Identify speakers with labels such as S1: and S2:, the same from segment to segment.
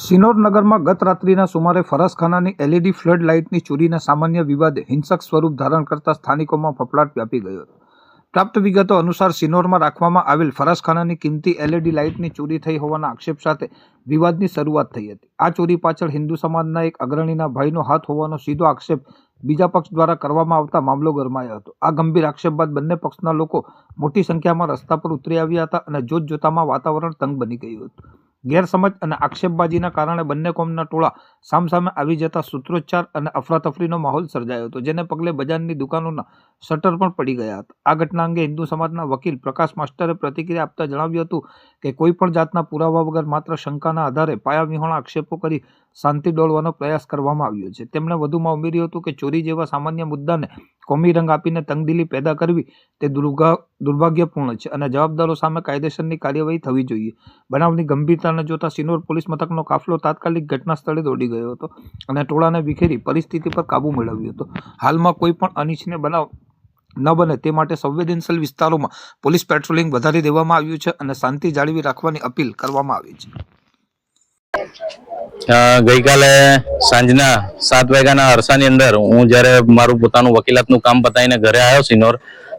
S1: સિનોર નગરમાં ગત રાત્રિના સુમારે ફરસખાનાની એલઈડી ફ્લડ લાઇટની ચોરીના સામાન્ય વિવાદે હિંસક સ્વરૂપ ધારણ કરતા સ્થાનિકોમાં ફફડાટ વ્યાપી ગયો હતો. પ્રાપ્ત વિગતો અનુસાર સિનોરમાં રાખવામાં આવેલ ફરસખાનાની કિંમતી એલઈડી લાઇટની ચોરી થઈ હોવાના આક્ષેપ સાથે વિવાદની શરૂઆત થઈ હતી. આ ચોરી પાછળ હિન્દુ સમાજના એક અગ્રણીના ભાઈનો હાથ હોવાનો સીધો આક્ષેપ બીજા પક્ષ દ્વારા કરવામાં આવતા મામલો ગરમાયો હતો. આ ગંભીર આક્ષેપ બાદ બંને પક્ષના લોકો મોટી સંખ્યામાં રસ્તા પર ઉતરી આવ્યા હતા અને જોતજોતામાં વાતાવરણ તંગ બની ગયું હતું. ગેરસમજ અને આક્ષેપબાજીના કારણે બંને કોમના ટોળા સામસામે આવી જતા સૂત્રોચ્ચાર અને અફરાતફરીનો માહોલ સર્જાયો હતો, જેને પગલે બજારની દુકાનોના શટર પણ પડી ગયા હતા. આ ઘટના અંગે હિન્દુ સમાજના વકીલ પ્રકાશ માસ્ટરે પ્રતિક્રિયા આપતા જણાવ્યું હતું કે કોઈ પણ જાતના પુરાવા વગર માત્ર શંકાના આધારે પાયાવિહોણા આક્ષેપો કરી શાંતિ ડોળવાનો પ્રયાસ કરવામાં આવ્યો છે. તેમણે વધુમાં ઉમેર્યું હતું કે ચોરી જેવા સામાન્ય મુદ્દાને કોમી રંગ આપીને તંગદિલી પેદા કરવી તે દુર્ભાગ્યપૂર્ણ છે અને જવાબદારો સામે કાયદેસરની કાર્યવાહી થવી જોઈએ. બનાવની ગંભીરતાને જોતા સિનોર પોલીસ મથકનો કાફલો તાત્કાલિક ઘટના સ્થળે દોડી ગયો હતો અને ટોળાને વિખેરી પરિસ્થિતિ પર કાબૂ મેળવ્યો હતો. હાલમાં કોઈ પણ અનિચ્છનીય બનાવ ન બને તે માટે સંવેદનશીલ વિસ્તારોમાં પોલીસ પેટ્રોલિંગ વધારી દેવામાં આવ્યું છે અને શાંતિ જાળવી રાખવાની અપીલ કરવામાં આવી છે.
S2: ગઈકાલે સાંજના 7 વાગ્યાના અરસાની અંદર હું જ્યારે મારું પોતાનું વકીલાતનું કામ પતાવીને ઘરે આવ્યો સિનોર,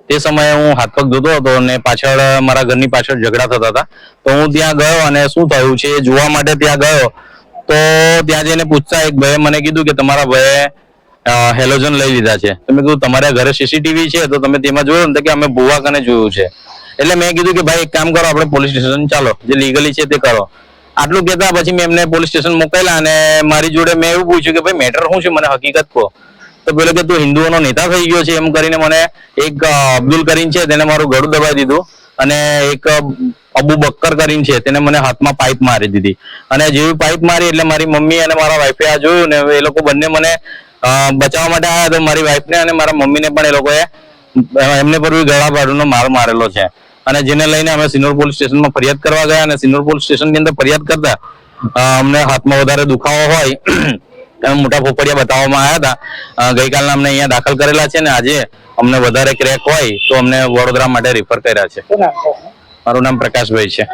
S2: તે સમયે હું હાથ પગ ધોતો હતો અને પાછળ મારા ઘરની પાછળ ઝઘડા થતા હતા. તો હું ત્યાં ગયો અને શું થયું છે એ જોવા માટે ત્યાં ગયો. તો ત્યાં જઈને પૂછતા એક ભાઈએ મને કીધું કે તમારા ભાઈએ હેલોજન લઈ લીધા છે. તો મેં કીધું તમારા ઘરે સીસીટીવી છે તો તમે તેમાં જોયું ને? કે અમે ભૂવા કને જોયું છે. એટલે મેં કીધું કે ભાઈ એક કામ કરો, આપણે પોલીસ સ્ટેશન ચાલો, જે લીગલી છે તે કરો. આટલું કહેતા પછી મેં એમને પોલીસ સ્ટેશન મોકલ્યા અને મારી જોડે મેં એવું પૂછ્યું કે ભાઈ મેટર શું છે, મને હકીકત કહો. તો પેલો કે તું હિન્દુઓનો નેતા થઈ ગયો છે એમ કરીને મને એક અબ્દુલ કરીને છે તેને મારું ગળું દબાવી દીધું અને એક અબુ બક્કર કરીને છે તેને મને હાથમાં પાઇપ મારી દીધી. અને જેવી પાઇપ મારી એટલે મારી મમ્મી અને મારા વાઈફે આ જોયું ને એ લોકો બંને મને બચાવવા માટે આવ્યા. તો મારી વાઈફને અને મારા મમ્મીને પણ એ લોકોએ એમને પર ગળા ભાડુનો માર મારેલો છે. અને જેને લઈને અમે સિનોર પોલીસ સ્ટેશનમાં ફરિયાદ કરવા ગયા અને સિનોર પોલીસ સ્ટેશનની અંદર ફરિયાદ કરતા અમને હાથમાં વધારે દુખાવો હોય મોટા ફોફડિયા બતાવવામાં આવ્યા હતા. ગઈકાલના અમને અહીંયા દાખલ કરેલા છે ને આજે અમને વધારે ક્રેક હોય તો અમને વડોદરા માટે રિફર કર્યા છે. મારું નામ પ્રકાશભાઈ છે.